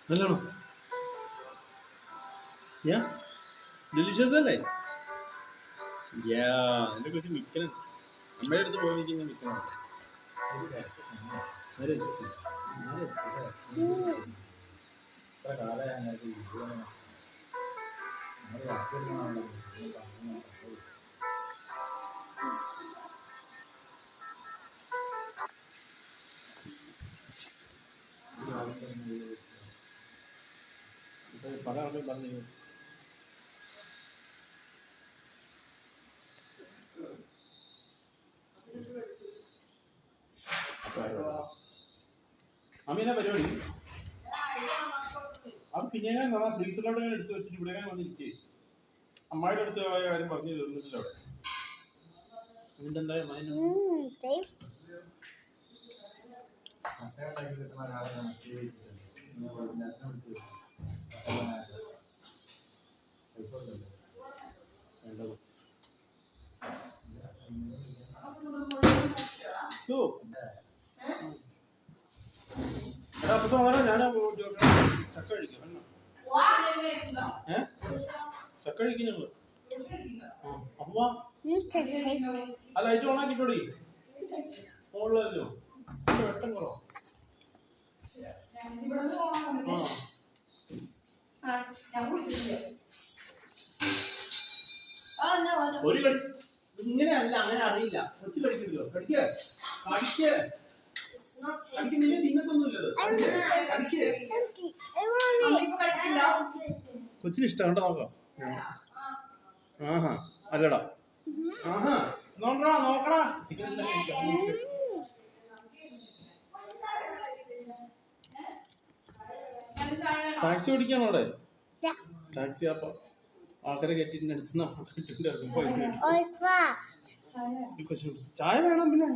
നല്ലോണം യാ ഡെലിഷ്യസ് അല്ലേ? യാ എന്റെ കൊച്ചു മിക്കണം അമ്മയുടെ അടുത്ത് പോയി നിൽക്കുന്ന മിക്കണം. പറഞ്ഞു അമ്മീന പരിപാടി അത് പിന്നെ ഫ്രീസറിലോട്ട് എടുത്ത് വെച്ചിട്ട് ഇവിടെ വന്നിരിക്കേ. അമ്മായിയുടെ അടുത്ത് പോയ കാര്യം പറഞ്ഞു തരുന്നില്ല അവിടെ. അതിന്റെ എന്താ ഞാൻ ചക്ക കഴിക്കും. ചക്ക കഴിക്കും ഞങ്ങള്. അപ്പൊ ആ ലൈറ്റ് ഓണാക്കിട്ടോടി മുകളിലല്ലോ വെട്ടം കുറവാ. ഒരു കടി ഇങ്ങനെയല്ല, അങ്ങനെ അറിയില്ല. കൊച്ചു കടിക്കല്ലോ. കൊച്ചിന് ഇഷ്ടം കണ്ടോ? നോക്കാം. ആഹാ അല്ലടാ. ആഹാ നോക്കടാ. ടാക്സി ഓടിക്കാണോ അവിടെ? ടാക്സി അപ്പൊ ആൾക്കാരെ കെട്ടിന്റെ അടുത്ത് പൈസ. ചായ വേണം. പിന്നെ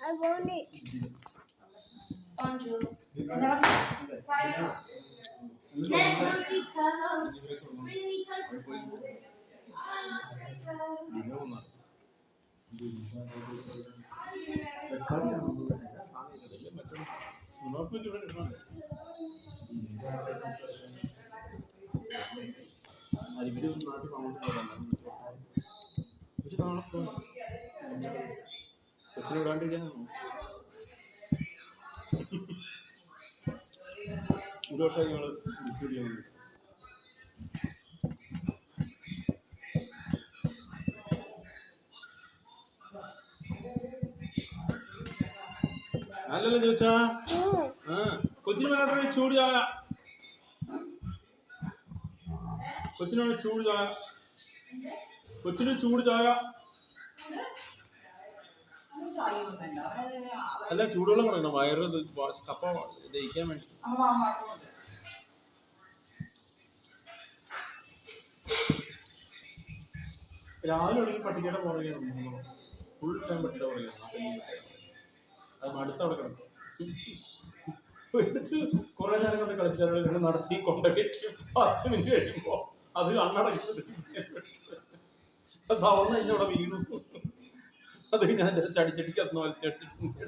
I want it. Bonjour. Next week, bring me കൊച്ചിനെ വിടാണ്ടിരിക്കാനാണോ? ഒരു വർഷം ഞങ്ങള് മിസ് ചെയ്യുന്നുണ്ട്. അല്ലല്ലോ ചോദിച്ചാ. കൊച്ചിന് വേണ്ട ചൂട് ചായ. കൊച്ചിന് ചൂട് ചായ. കൊച്ചിന് ചൂട് ചായ. അല്ല ചൂടുവെള്ളം കൊടുക്കണം. വയറ് കപ്പ ദഹിക്കാൻ വേണ്ടി. രാവിലെ തുടങ്ങി പട്ടികയുടെ പുറകെ ഫുൾ ടൈം പട്ടിയുടെ പുറകെ. അത് അടുത്തവിടെ കിടക്കും. കുറെ നേരം കൊണ്ട് കളിച്ചാൽ നടത്തി കൊണ്ടുപോയിട്ട് 10 മിനിറ്റ് കഴിയുമ്പോ അത് കണ്ണടക്കുന്നത് തവണ എന്നോടെ വീണു. അത് ഞാൻ ചടിച്ചടിക്ക് അന്ന് വലിച്ചടിച്ചിട്ടുണ്ട്.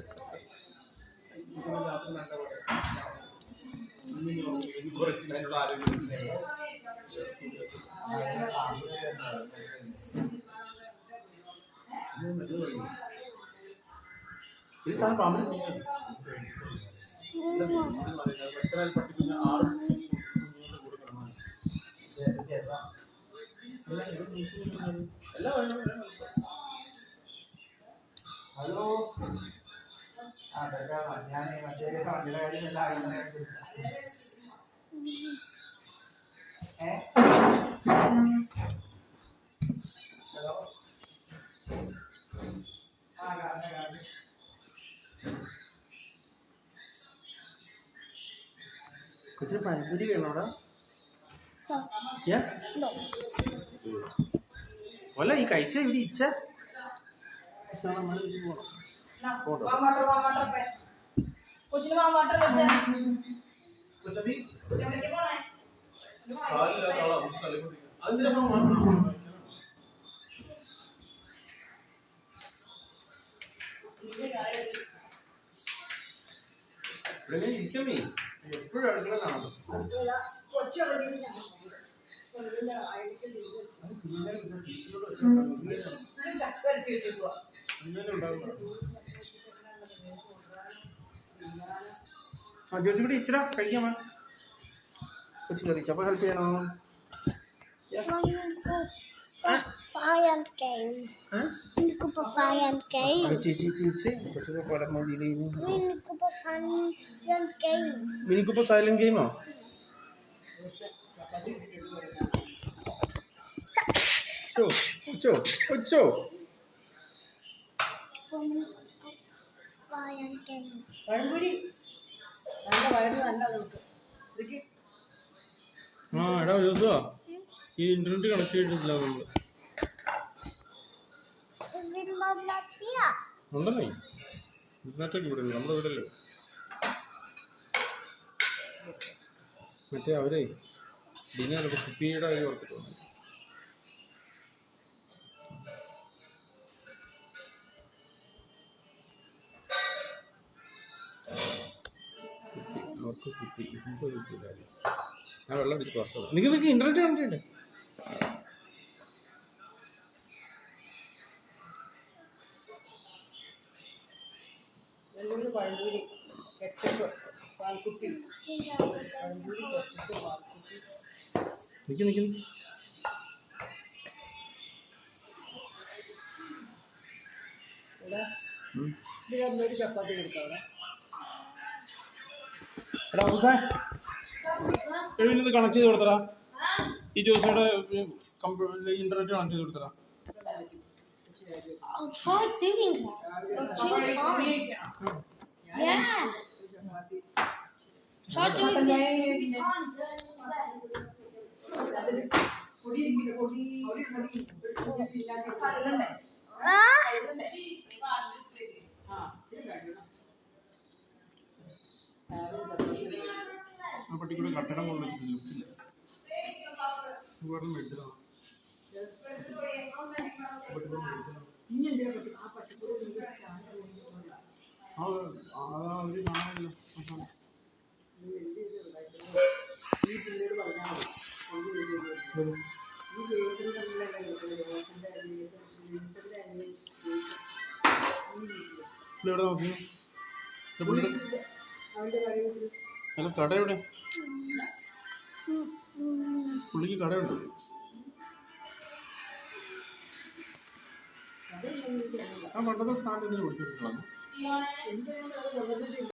ആരോഗ്യം ഈ സാധനം പാമ്പിന് പിടിക്കുന്നത്. എത്ര പട്ടിക്കുഞ്ഞ് 6 കുഞ്ഞുങ്ങളുടെ കൂടെ കിടന്നാണ്. ഹലോ. ഞാൻ മറ്റേ വണ്ടിയുടെ കാര്യമെല്ലാം ഹലോ. കൊച്ചിന് പഴംപൊരി വേണോടാ? അല്ല ഈ കഴിച്ച ഇവിടെ ഇച്ച ഇരിക്കമേ എപ്പോഴും അടുക്കളയിലാണല്ലോ. ജോജി കൂടി ഇച്ചിടാ കഴിക്കാമ കൊച്ചു കറി ചപ്പ ഹെൽപ്പ് ചെയ്യണോ? Fire game. Miniko på fire game. കൊച്ചു പടം മതിയില്ലേ? Miniko på fire game. മിനിക്കിപ്പോ സൈലന്റ് ഗെയിമോ? ഒച്ചോ Fire game. ആ എടാ ജോസുവാ ഈ ഇന്റർനെറ്റ് കണക്ട് ചെയ്തിട്ടില്ല നമ്മള്. Vill man lattja? ഉണ്ടെന്നേ ഇന്റർനെറ്റ് ഒക്കെ ഇവിടെ നമ്മുടെ വീടല്ലേ. മറ്റേ അവരെ ഡിന്നർ കുപ്പിയുടെ കാര്യം ഓർത്തിട്ട് വന്നു. അവർക്ക് കുപ്പി ഞാൻ വെള്ളം അടിച്ച് പാസ്സാണ്. നിങ്ങൾക്ക് ഇന്റർനെറ്റ് കണക്ട് ചെയ്യണ്ടേ? നിക്ക് എടാ ഹുസൈൻ ഇത് കണക്ട് ചെയ്ത് കൊടുത്തടാ. ഈ ജോസിയുടെ ഇന്റർനെറ്റ് കണക്ട് ചെയ്ത് കൊടുത്തടാ. I'll try doing that. 2 times. Yeah. Try doing it 2 times. ആ പട്ടിക്കൂടെ കട്ടടം കൊണ്ട് വെച്ചിട്ടില്ല. മേടിച്ചതാണ്. അവര് കാണാനില്ല. എവിടെ താമസിക്കുന്നു? അല്ല കട എവിടെ? പുള്ളിക്ക് കടയുണ്ട്. ആ പണ്ടത്തെ സ്റ്റാൻഡ് എന്തിനു വിളിച്ചിട്ടുള്ളൂ?